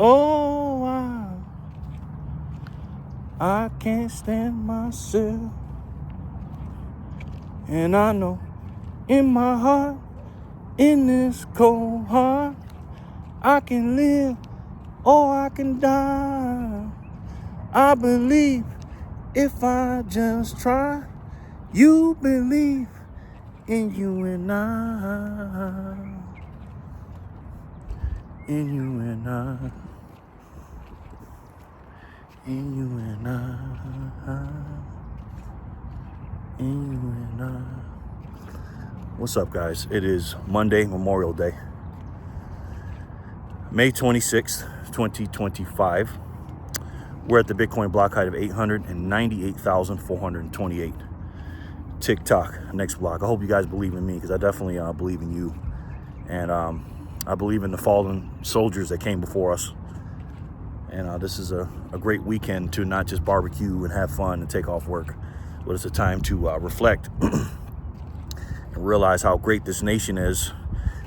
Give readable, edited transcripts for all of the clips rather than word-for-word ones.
Oh, I can't stand myself. And I know in my heart, in this cold heart, I can live or I can die. I believe if I just try. You believe in you and I. In you and I. In you and I. In you and I. What's up, guys? It is Monday, Memorial Day, May 26th, 2025. We're at the Bitcoin block height of 898,428. TikTok, next block. I hope you guys believe in me, because I definitely believe in you. And I believe in the fallen soldiers that came before us. And this is a great weekend to not just barbecue and have fun and take off work, but it's a time to reflect and realize how great this nation is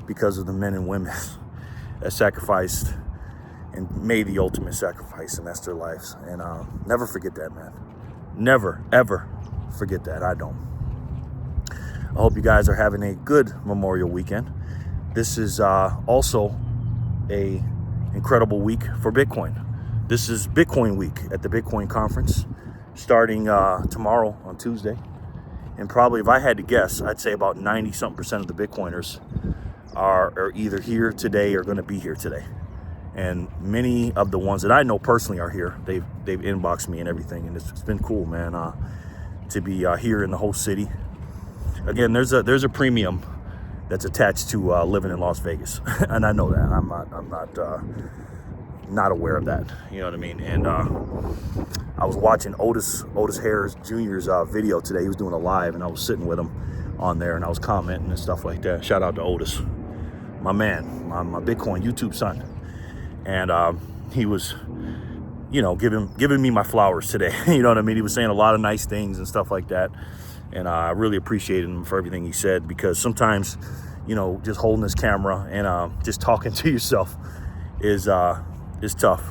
because of the men and women that sacrificed and made the ultimate sacrifice, and that's their lives. And never forget that, man. Never, ever forget that. I don't. I hope you guys are having a good Memorial weekend. This is also a incredible week for Bitcoin. This is Bitcoin week at the Bitcoin conference, starting tomorrow on Tuesday. And probably, if I had to guess, I'd say about 90-something% of the Bitcoiners are either here today or going to be here today. And many of the ones that I know personally are here. They've inboxed me and everything, and it's been cool, man, to be here in the whole city. Again, there's a premium that's attached to living in Las Vegas, and I know that. I'm not aware of that. You know what I mean? And I was watching Otis Harris Jr.'s video today. He was doing a live, and I was sitting with him on there, and I was commenting and stuff like that. Shout out to Otis, my man, my Bitcoin YouTube son. And he was, giving me my flowers today. You know what I mean? He was saying a lot of nice things and stuff like that. And I really appreciated him for everything he said, because sometimes, just holding this camera and just talking to yourself is tough.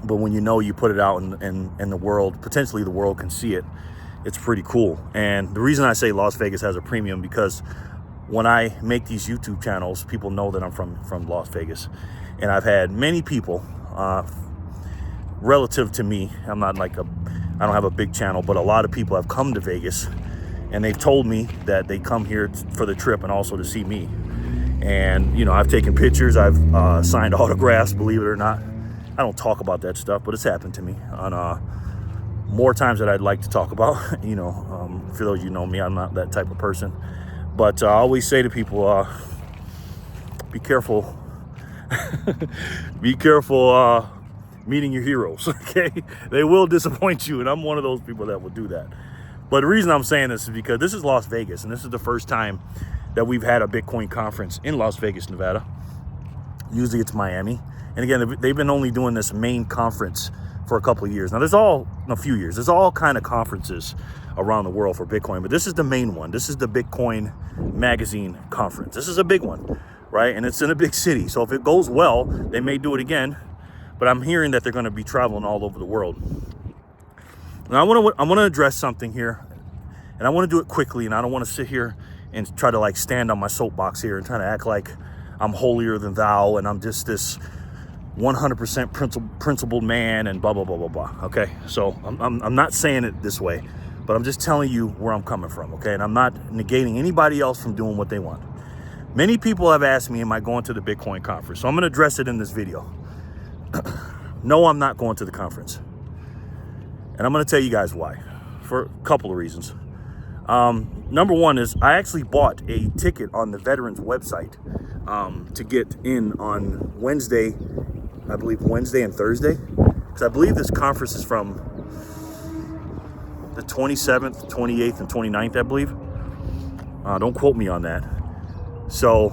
But when you put it out in the world, potentially the world can see it, it's pretty cool. And the reason I say Las Vegas has a premium, because when I make these YouTube channels, people know that I'm from Las Vegas. And I've had many people, relative to me, I don't have a big channel, but a lot of people have come to Vegas, and they've told me that they come here for the trip and also to see me. And, I've taken pictures, I've signed autographs, believe it or not. I don't talk about that stuff, but it's happened to me on more times than I'd like to talk about. For those of you know me, I'm not that type of person. But I always say to people, be careful. Be careful meeting your heroes, okay? They will disappoint you, and I'm one of those people that will do that. But the reason I'm saying this is because this is Las Vegas, and this is the first time that we've had a Bitcoin conference in Las Vegas, Nevada. Usually it's Miami. And again, they've been only doing this main conference for a couple of years. Now, there's a few years. There's all kind of conferences around the world for Bitcoin, but this is the main one. This is the Bitcoin Magazine conference. This is a big one, right? And it's in a big city. So if it goes well, they may do it again. But I'm hearing that they're going to be traveling all over the world. Now, I want to address something here, and I want to do it quickly, and I don't want to sit here and try to stand on my soapbox here and try to act like I'm holier than thou and I'm just this 100% principled man and blah, blah, blah, blah, blah. Okay, so I'm not saying it this way, but I'm just telling you where I'm coming from, okay? And I'm not negating anybody else from doing what they want. Many people have asked me, am I going to the Bitcoin conference? So I'm going to address it in this video. No, I'm not going to the conference. And I'm going to tell you guys why, for a couple of reasons. Number one is I actually bought a ticket on the veterans website to get in on Wednesday, I believe Wednesday and Thursday, because I believe this conference is from the 27th, 28th, and 29th, I believe. Don't quote me on that. So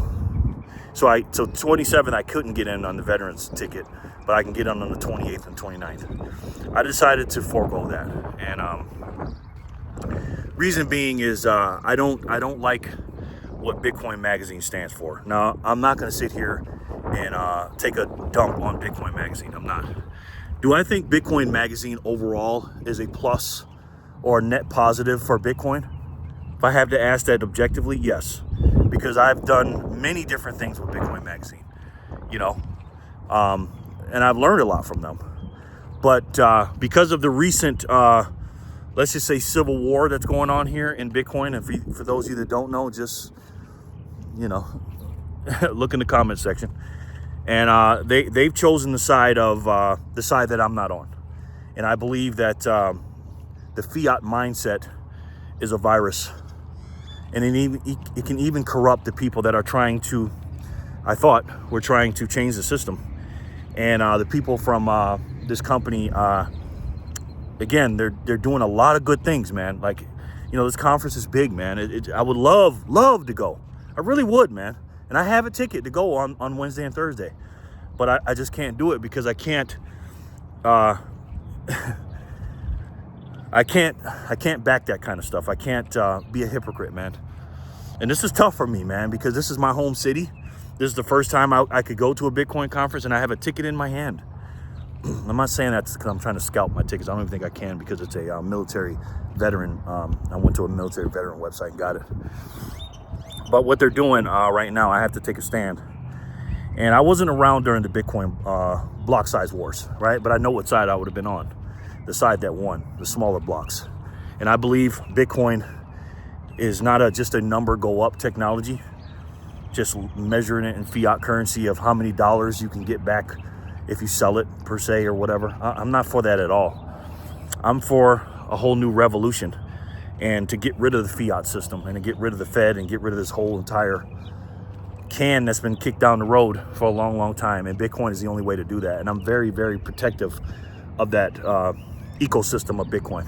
27th I couldn't get in on the veterans ticket, but I can get on the 28th and 29th. I decided to forego that, and reason being is I don't like what Bitcoin Magazine stands for. Now, I'm not going to sit here and take a dump on Bitcoin Magazine. I'm not. Do I think Bitcoin Magazine overall is a plus or a net positive for Bitcoin? If I have to ask that objectively, yes, because I've done many different things with Bitcoin Magazine, you know, and I've learned a lot from them. But because of the recent, let's just say, civil war that's going on here in Bitcoin, and for those of you that don't know, just, you know, look in the comment section. And they've chosen the side that I'm not on. And I believe that the fiat mindset is a virus. And it can even corrupt the people that are trying to, I thought, were trying to change the system. And the people from this company, again, they're doing a lot of good things, man. Like, you know, this conference is big, man. I would love to go. I really would, man. And I have a ticket to go on Wednesday and Thursday. But I just can't do it because I can't I can't back that kind of stuff. I can't be a hypocrite, man. And this is tough for me, man, because this is my home city. This is the first time I could go to a Bitcoin conference, and I have a ticket in my hand. I'm not saying that because I'm trying to scalp my tickets. I don't even think I can because it's a military veteran. I went to a military veteran website and got it. But what they're doing right now, I have to take a stand. And I wasn't around during the Bitcoin block size wars, right? But I know what side I would have been on. The side that won, the smaller blocks. And I believe Bitcoin is not just a number go up technology, just measuring it in fiat currency of how many dollars you can get back if you sell it per se or whatever. I'm not for that at all. I'm for a whole new revolution and to get rid of the fiat system and to get rid of the Fed and get rid of this whole entire can that's been kicked down the road for a long time. And Bitcoin is the only way to do that. And I'm very, very protective of that ecosystem of Bitcoin.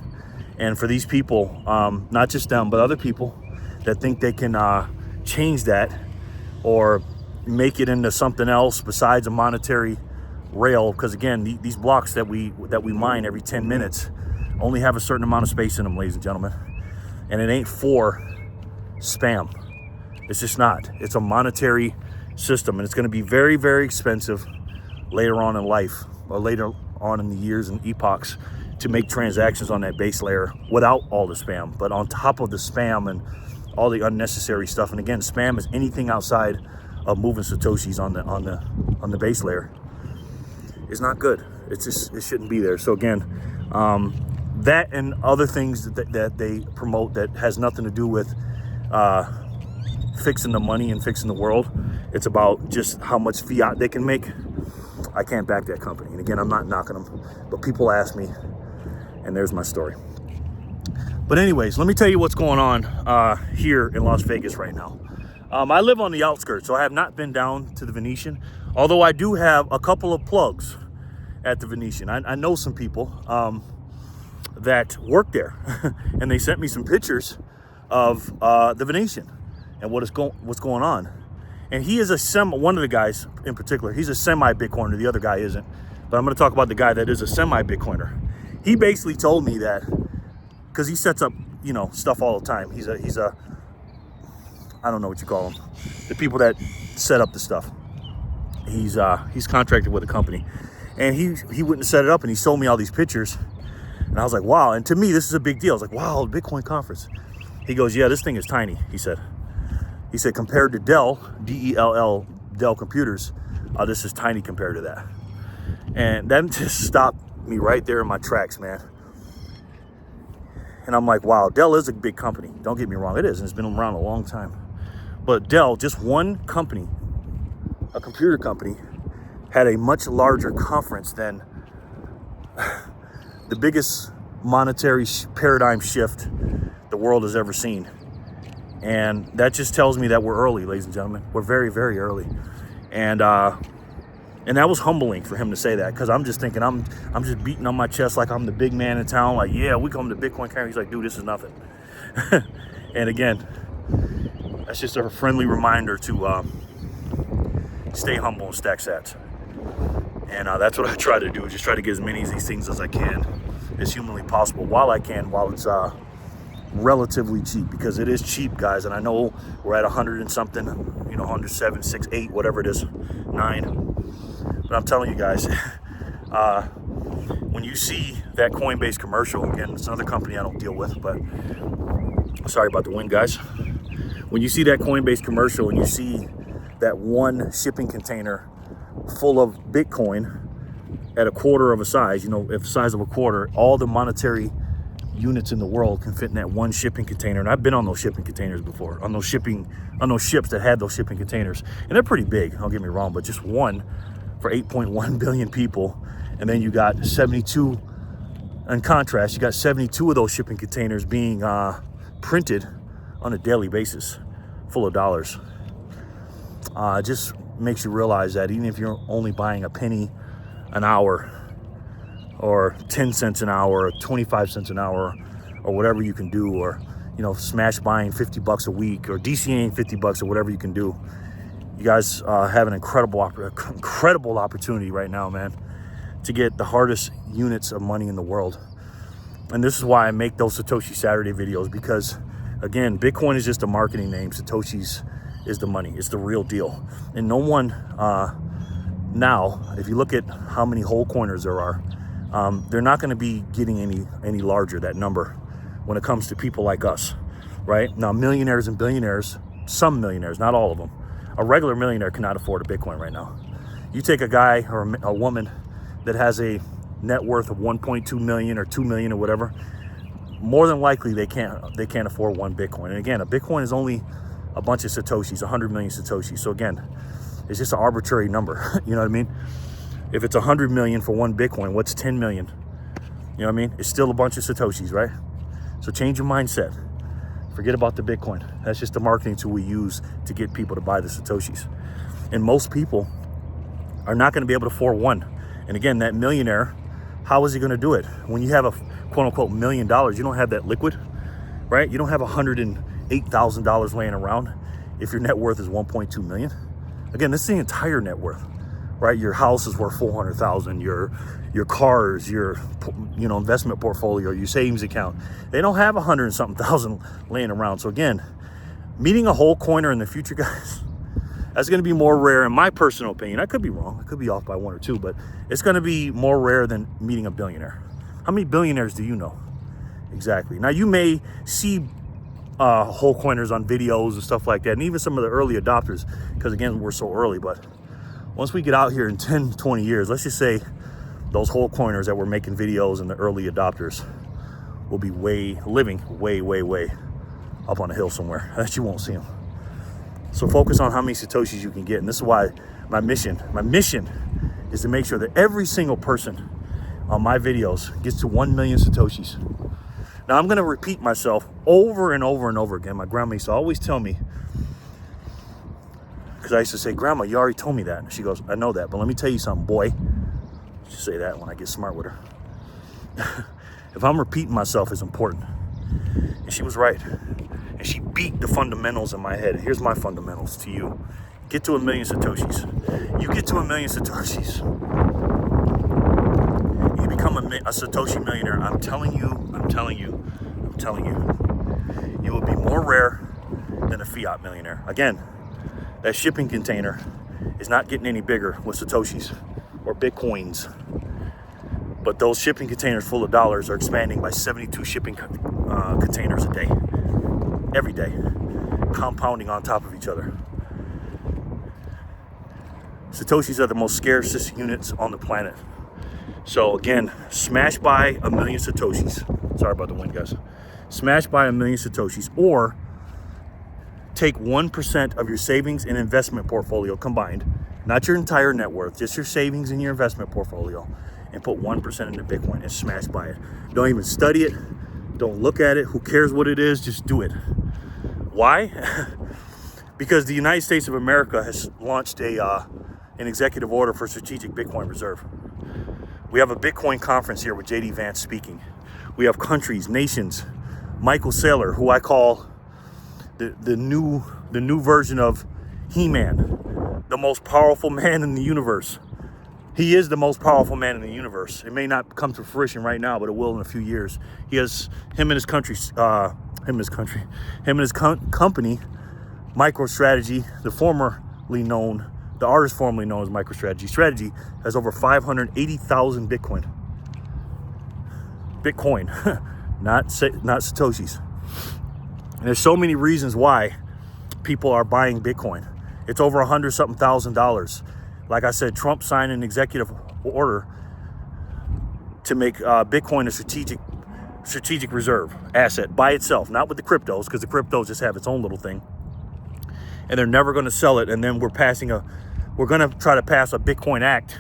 And for these people, not just them, but other people that think they can change that or make it into something else besides a monetary rail, because again, these blocks that we mine every 10 minutes only have a certain amount of space in them, ladies and gentlemen. And it ain't for spam. It's just not. It's a monetary system, and it's going to be very, very expensive later on in life or later on in the years and epochs to make transactions on that base layer without all the spam. But on top of the spam and all the unnecessary stuff, and again, spam is anything outside of moving Satoshis on the base layer. It's not good. It shouldn't be there. So again, that and other things that they promote that has nothing to do with fixing the money and fixing the world. It's about just how much fiat they can make. I can't back that company. And again, I'm not knocking them, but people ask me, and there's my story. But anyways, let me tell you what's going on here in Las Vegas right now. I live on the outskirts, so I have not been down to the Venetian, although I do have a couple of plugs at the Venetian. I know some people that work there, and they sent me some pictures of the Venetian and what's going on. And he is one of the guys in particular, he's a semi-Bitcoiner, the other guy isn't. But I'm gonna talk about the guy that is a semi-Bitcoiner. He basically told me that, because he sets up, you know, stuff all the time. He's a, I don't know what you call them, the people that set up the stuff. He's contracted with a company, and he wouldn't set it up, and he showed me all these pictures, and I was like, wow. And to me, this is a big deal. I was like, wow, Bitcoin conference. He goes, yeah, this thing is tiny. He said compared to Dell, D-E-L-L, Dell computers, this is tiny compared to that. And that just stopped me right there in my tracks, man. And I'm like, wow, Dell is a big company. Don't get me wrong, it is, and it's been around a long time. But Dell, just one company, a computer company, had a much larger conference than the biggest monetary paradigm shift the world has ever seen. And that just tells me that we're early, ladies and gentlemen. We're very, very early. And that was humbling for him to say that, because I'm just thinking, I'm just beating on my chest like I'm the big man in town. Like, yeah, we come to Bitcoin conference. He's like, dude, this is nothing. And again, that's just a friendly reminder to stay humble and stack sats. And that's what I try to do, just try to get as many of these things as I can, as humanly possible, while it's relatively cheap, because it is cheap, guys. And I know we're at 100 and something, you know, 107, 6, 8, whatever it is, 9. But I'm telling you guys, when you see that Coinbase commercial, again, it's another company I don't deal with, but sorry about the wind, guys. When you see that Coinbase commercial and you see that one shipping container full of Bitcoin at a quarter of a size, you know, if the size of a quarter, all the monetary units in the world can fit in that one shipping container. And I've been on those shipping containers before, on those ships that had those shipping containers, and they're pretty big, don't get me wrong, but just one for 8.1 billion people. And then you got 72, in contrast, you got 72 of those shipping containers being printed on a daily basis, full of dollars. It just makes you realize that even if you're only buying a penny an hour, or 10 cents an hour, or 25 cents an hour, or whatever you can do, or, you know, smash buying 50 bucks a week, or DCAing 50 bucks, or whatever you can do, you guys have an incredible opportunity right now, man, to get the hardest units of money in the world. And this is why I make those Satoshi Saturday videos, because again, Bitcoin is just a marketing name. Satoshi's is the money. It's the real deal. And no one now, if you look at how many whole coiners there are, they're not going to be getting any larger, that number, when it comes to people like us, right? Now, millionaires and billionaires, some millionaires, not all of them, a regular millionaire cannot afford a Bitcoin right now. You take a guy or a woman that has a net worth of 1.2 million or 2 million or whatever, more than likely they can't afford one Bitcoin. And again, a Bitcoin is only a bunch of Satoshis, 100 million Satoshis. So again, it's just an arbitrary number. You know what I mean? If it's 100 million for one Bitcoin, what's 10 million? You know what I mean? It's still a bunch of Satoshis, right? So change your mindset. Forget about the Bitcoin. That's just the marketing tool we use to get people to buy the Satoshis. And most people are not going to be able to afford one. And again, that millionaire, how is he going to do it? When you have a quote unquote $1 million, you don't have that liquid, right? You don't have $108,000 laying around if your net worth is 1.2 million. Again, this is the entire net worth, right? Your house is worth 400,000, your cars, your investment portfolio, your savings account. They don't have 100 and something thousand laying around. So again, meeting a whole coiner in the future, guys, that's going to be more rare, in my personal opinion. I could be wrong. I could be off by 1 or 2, but it's going to be more rare than meeting a billionaire. How many billionaires do you know? Exactly. Now, you may see whole coiners on videos and stuff like that, and even some of the early adopters, because again, we're so early. But once we get out here in 10, 20 years, let's just say those whole coiners that were making videos and the early adopters will be living way up on a hill somewhere that you won't see them. So focus on how many Satoshis you can get. And this is why my mission is to make sure that every single person on my videos gets to 1 million Satoshis. Now, I'm going to repeat myself over and over and over again. My grandma used to always tell me, because I used to say, Grandma, you already told me that. And she goes, I know that, but let me tell you something, boy. She say that when I get smart with her. If I'm repeating myself, it's important. And she was right. And she beat the fundamentals in my head. Here's my fundamentals to you. Get to 1 million Satoshis. You get to 1 million Satoshis, you become a Satoshi millionaire. I'm telling you, you will be more rare than a Fiat millionaire. Again, that shipping container is not getting any bigger with Satoshis or Bitcoins. But those shipping containers full of dollars are expanding by 72 shipping containers a day. Every day. Compounding on top of each other. Satoshis are the most scarcest units on the planet. So again, smash by 1 million Satoshis. Sorry about the wind, guys. Smash by 1 million Satoshis, or take 1% of your savings and investment portfolio combined, not your entire net worth, just your savings and your investment portfolio, and put 1% into Bitcoin and smash by it. Don't even study it. Don't look at it. Who cares what it is? Just do it. Why? Because the United States of America has launched an executive order for strategic Bitcoin reserve. We have a Bitcoin conference here with JD Vance speaking. We have countries, nations, Michael Saylor, who I call the new version of He-Man, the most powerful man in the universe. He is the most powerful man in the universe. It may not come to fruition right now, but it will in a few years. He has him and his company, MicroStrategy, the artist formerly known as MicroStrategy. Strategy has over 580,000 Bitcoin. not Satoshis. And there's so many reasons why people are buying Bitcoin. It's over $100-something thousand. Like I said, Trump signed an executive order to make Bitcoin a strategic reserve asset by itself, not with the cryptos, because the cryptos just have its own little thing. And they're never going to sell it. And then we're going to try to pass a Bitcoin Act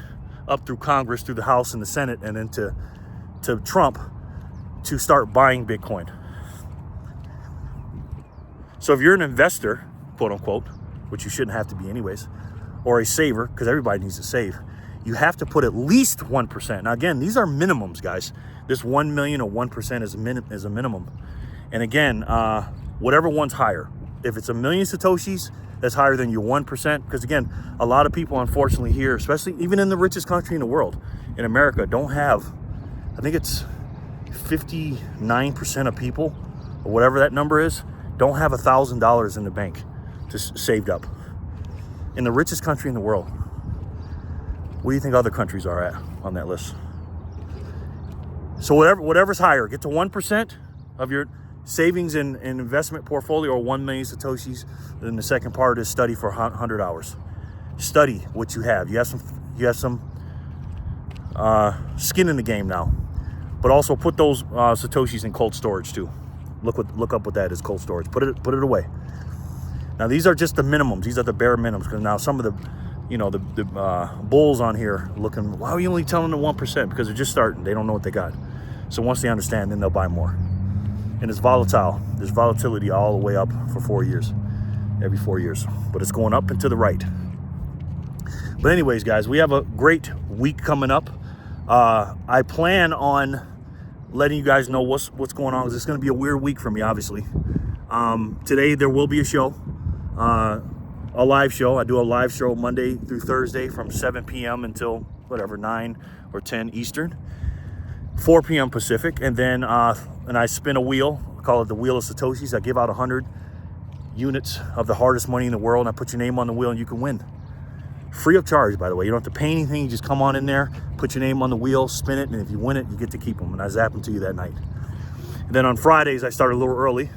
up through Congress, through the House and the Senate, and then to Trump to start buying Bitcoin. So if you're an investor, quote unquote, which you shouldn't have to be anyways, or a saver, because everybody needs to save, you have to put at least 1%. Now again, these are minimums, guys. This 1 million or 1% is a minimum. And again, whatever one's higher. If it's 1 million Satoshis, that's higher than your 1%. Because again, a lot of people, unfortunately here, especially even in the richest country in the world, in America, don't have, I think it's 59% of people, or whatever that number is, don't have $1,000 in the bank just saved up. In the richest country in the world. What do you think other countries are at on that list? So whatever's higher, get to 1% of your savings and investment portfolio, or 1 million Satoshis. Then the second part is study for 100 hours. Study what you have. You have some skin in the game now. But also put those Satoshis in cold storage too. Look up what that is, cold storage. Put it away. Now these are just the minimums. These are the bare minimums. Because now some of the bulls on here looking, why are you only telling them 1%? Because they're just starting. They don't know what they got. So once they understand, then they'll buy more. And it's volatile. There's volatility all the way up for 4 years. Every 4 years. But it's going up and to the right. But anyways, guys, we have a great week coming up. I plan on letting you guys know what's going on. It's going to be a weird week for me, obviously. Today there will be a show. A live show. I do a live show Monday through Thursday from 7 p.m. until whatever, 9 or 10 Eastern, 4 p.m. Pacific. And then and I spin a wheel. I call it the Wheel of Satoshis. I give out 100 units of the hardest money in the world, and I put your name on the wheel and you can win. Free of charge, by the way. You don't have to pay anything. You just come on in there, put your name on the wheel, spin it, and if you win it, you get to keep them. And I zap them to you that night. And then on Fridays, I start a little early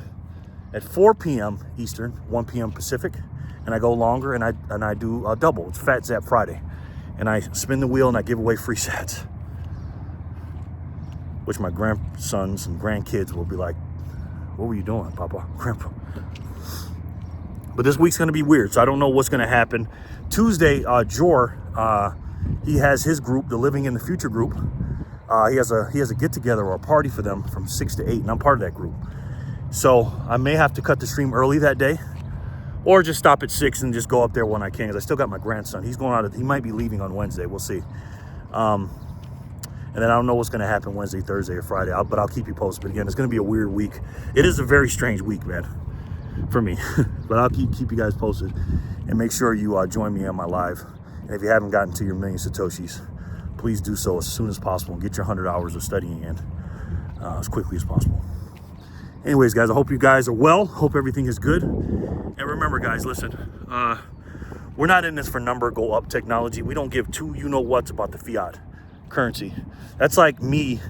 at 4 p.m. Eastern, 1 p.m. Pacific. And I go longer, and I do a double. It's Fat Zap Friday. And I spin the wheel, and I give away free sats, which my grandsons and grandkids will be like, what were you doing, Papa? Grandpa. But this week's going to be weird, so I don't know what's going to happen. Tuesday, Jor, he has his group, the Living in the Future group. He has a get-together or a party for them from 6 to 8, and I'm part of that group. So I may have to cut the stream early that day, or just stop at 6 and just go up there when I can, because I still got my grandson. He's going out. He might be leaving on Wednesday. We'll see. And then I don't know what's going to happen Wednesday, Thursday, or Friday. But I'll keep you posted. But again, it's going to be a weird week. It is a very strange week, man, for me. But I'll keep you guys posted. And make sure you join me on my live. And if you haven't gotten to your million Satoshis, please do so as soon as possible and get your 100 hours of studying in as quickly as possible. Anyways, guys, I hope you guys are well. Hope everything is good. And remember, guys, listen, we're not in this for number go up technology. We don't give two you-know-whats about the fiat currency. That's like me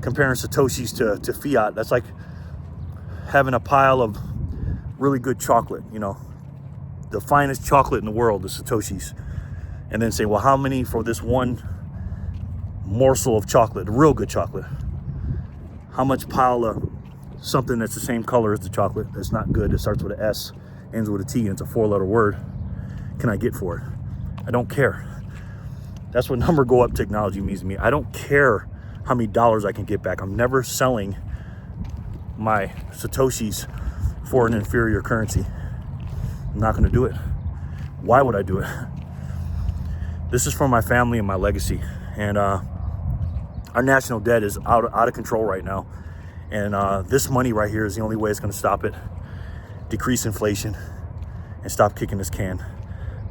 comparing Satoshis to fiat. That's like having a pile of really good chocolate, the finest chocolate in the world, the Satoshis, and then say, well, how many for this one morsel of chocolate, real good chocolate? How much pile of something that's the same color as the chocolate that's not good, it starts with an S, ends with a T, and it's a 4-letter word, can I get for it? I don't care. That's what number go up technology means to me. I don't care how many dollars I can get back. I'm never selling my Satoshis for an inferior currency. I'm not going to do it. Why would I do it? This is for my family and my legacy. And our national debt is out of control right now. And this money right here is the only way it's going to stop it, decrease inflation, and stop kicking this can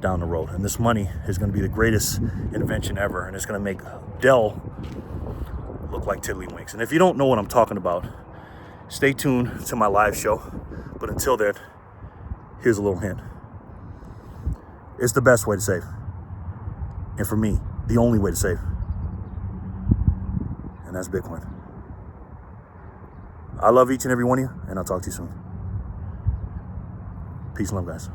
down the road. And this money is going to be the greatest invention ever, and it's going to make Dell look like tiddlywinks. And if you don't know what I'm talking about, stay tuned to my live show. But until then, here's a little hint. It's the best way to save. And for me, the only way to save. And that's Bitcoin. I love each and every one of you, and I'll talk to you soon. Peace and love, guys.